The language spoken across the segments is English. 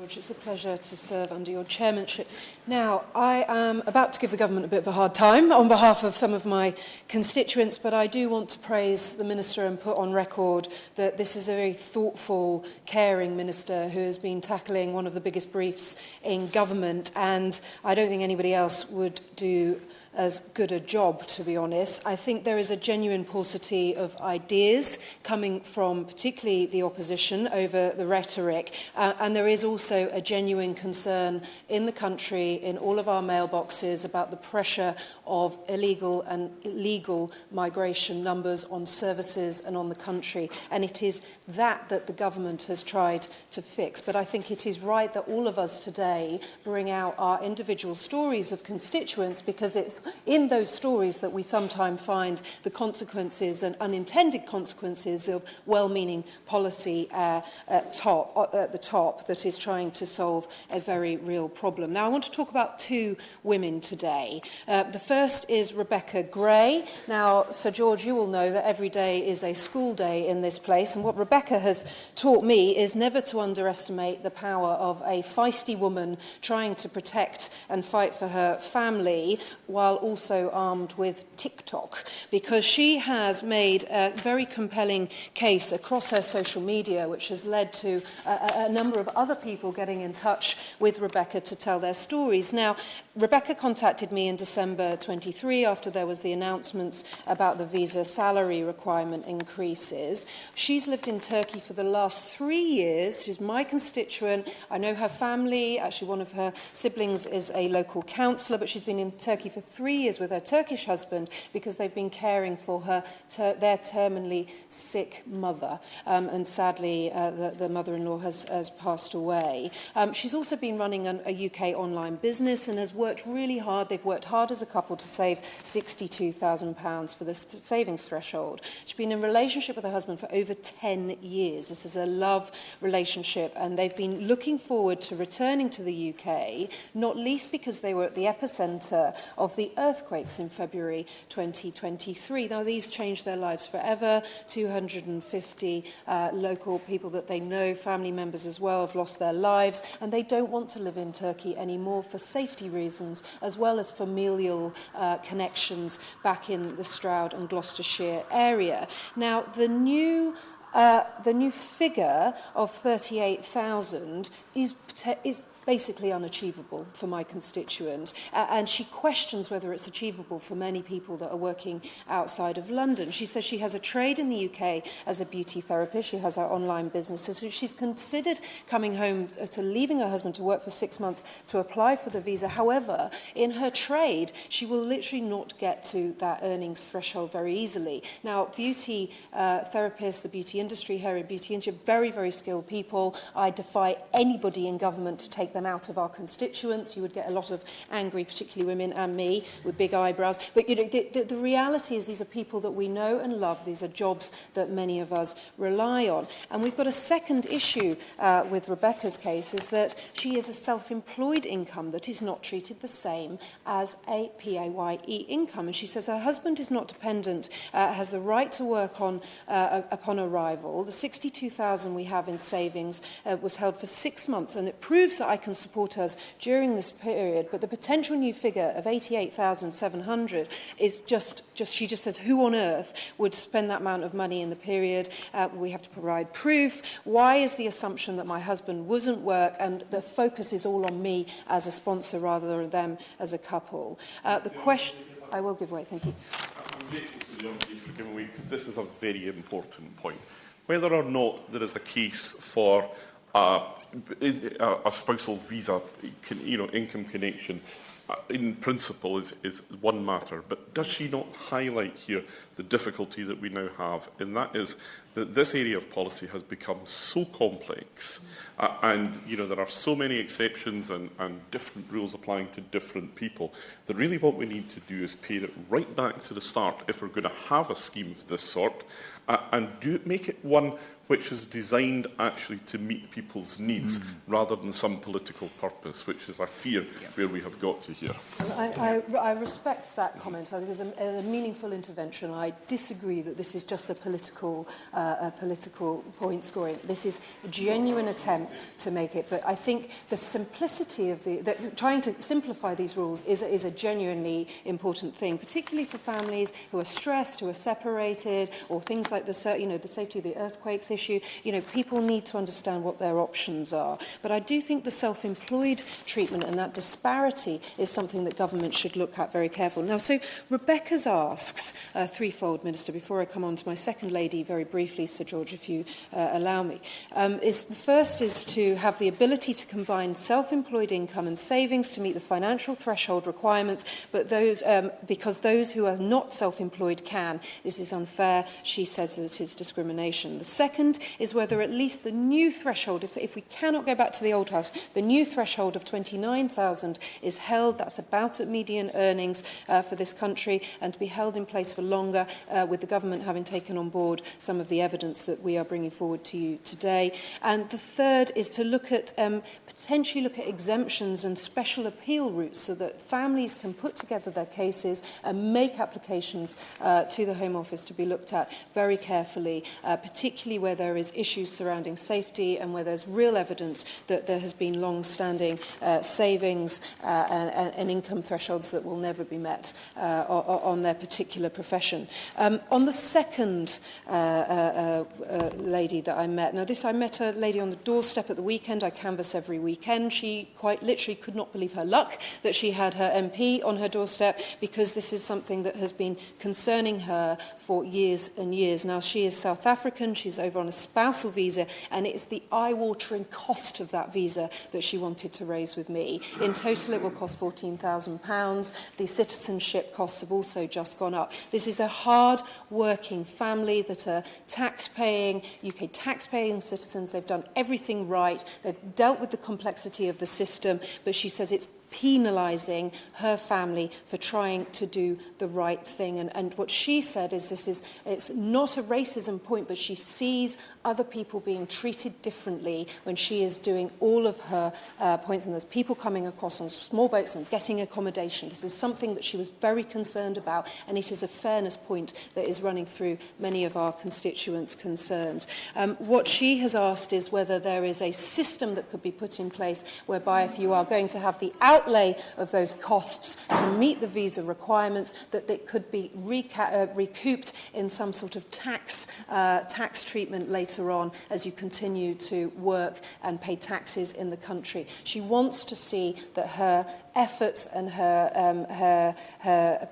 George, it's a pleasure to serve under your chairmanship. Now, I am about to give the government a bit of a hard time on behalf of some of my constituents, but I do want to praise the Minister and put on record that this is a very thoughtful, caring Minister who has been tackling one of the biggest briefs in government, and I don't think anybody else would do as good a job, to be honest. I think there is a genuine paucity of ideas coming from particularly the opposition over the rhetoric, and there is also a genuine concern in the country, in all of our mailboxes, about the pressure of illegal and legal migration numbers on services and on the country, and it is that the government has tried to fix. But I think it is right that all of us today bring out our individual stories of constituents, because it's in those stories that we sometimes find the consequences and unintended consequences of well-meaning policy at the top that is trying to solve a very real problem. Now, I want to talk about two women today. The first is Rebecca Gray. Now, Sir George, you will know that every day is a school day in this place, and what Rebecca has taught me is never to underestimate the power of a feisty woman trying to protect and fight for her family while also armed with TikTok, because she has made a very compelling case across her social media, which has led to a number of other people getting in touch with Rebecca to tell their stories. Now, Rebecca contacted me in December 23 after there was the announcements about the visa salary requirement increases. She's lived in Turkey for the last 3 years. She's my constituent. I know her family. Actually, one of her siblings is a local councillor, but she's been in Turkey for 3 years with her Turkish husband because they've been caring for their terminally sick mother. And sadly, the mother-in-law has passed away. She's also been running a UK online business and has worked really hard. They've worked hard as a couple to save £62,000 for the savings threshold. She's been in a relationship with her husband for over 10 years. This is a love relationship, and they've been looking forward to returning to the UK, not least because they were at the epicentre of the earthquakes in February 2023. Now, these changed their lives forever. 250 local people that they know, family members as well, have lost their lives, and they don't want to live in Turkey anymore for safety reasons, as well as familial connections back in the Stroud and Gloucestershire area. Now, the new figure of 38,000 is basically unachievable for my constituent, and she questions whether it's achievable for many people that are working outside of London. She says she has a trade in the UK as a beauty therapist. She has her online business, so she's considered coming home to leaving her husband to work for 6 months to apply for the visa. However, in her trade, she will literally not get to that earnings threshold very easily. Now, beauty therapists, the beauty industry, hair and beauty industry, very, very skilled people. I defy anybody in government to take them out of our constituents. You would get a lot of angry, particularly women and me, with big eyebrows. But you know, the reality is these are people that we know and love. These are jobs that many of us rely on. And we've got a second issue with Rebecca's case, is that she is a self-employed income that is not treated the same as a PAYE income. And she says her husband is not dependent, has the right to work on upon arrival. The 62,000 we have in savings was held for 6 months, and it proves that I can support us during this period, but the potential new figure of 88,700 is just she just says, who on earth would spend that amount of money in the period? We have to provide proof. Why is the assumption that my husband wouldn't work, and the focus is all on me as a sponsor rather than them as a couple? The question... I will give way, thank you. I'm grateful to the honourable for giving way, because this is a very important point. Whether or not there is a case for a spousal visa, income connection, in principle is one matter, but does she not highlight here the difficulty that we now have? And that is that this area of policy has become so complex, and there are so many exceptions and different rules applying to different people, that really what we need to do is pare it right back to the start if we're going to have a scheme of this sort, and make it one which is designed actually to meet people's needs rather than some political purpose, which is, I fear, where we have got to here. I respect that comment. I think it's a meaningful intervention. I disagree that this is just a political point scoring. This is a genuine attempt to make it. But I think the simplicity of trying to simplify these rules is a genuinely important thing, particularly for families who are stressed, who are separated, or things like the safety of the earthquakes issue. People need to understand what their options are. But I do think the self-employed treatment and that disparity is something that government should look at very carefully. Now, so Rebecca's asks threefold, Minister, before I come on to my second lady very briefly, Sir George, if you allow me. The first is to have the ability to combine self-employed income and savings to meet the financial threshold requirements, but because those who are not self-employed can. This is unfair. She says that it is discrimination. The second is whether at least the new threshold, if we cannot go back to the old house, the new threshold of 29,000 is held. That's about at median earnings for this country, and to be held in place for longer, with the government having taken on board some of the evidence that we are bringing forward to you today. And the third is to look at potentially look at exemptions and special appeal routes so that families can put together their cases and make applications to the Home Office to be looked at very carefully, particularly where there is issues surrounding safety and where there's real evidence that there has been long-standing savings and income thresholds that will never be met on their particular profession. On the second lady that I met, I met a lady on the doorstep at the weekend. I canvass every weekend. She quite literally could not believe her luck that she had her MP on her doorstep, because this is something that has been concerning her for years and years. Now, she is South African. She's over on a spousal visa, and it's the eye-watering cost of that visa that she wanted to raise with me. In total, it will cost £14,000. The citizenship costs have also just gone up. This is a hard-working family that are tax-paying, UK tax-paying citizens. They've done everything right. They've dealt with the complexity of the system, but she says it's penalising her family for trying to do the right thing. And what she said is it's not a racism point, but she sees other people being treated differently when she is doing all of her points. And there's people coming across on small boats and getting accommodation. This is something that she was very concerned about, and it is a fairness point that is running through many of our constituents' concerns. What she has asked is whether there is a system that could be put in place whereby, if you are going to have the outlay of those costs to meet the visa requirements, that it could be recouped in some sort of tax treatment later on as you continue to work and pay taxes in the country. She wants to see that her efforts and her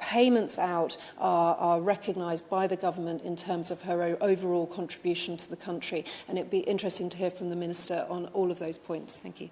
payments out are recognised by the government in terms of her overall contribution to the country. And it would be interesting to hear from the Minister on all of those points. Thank you.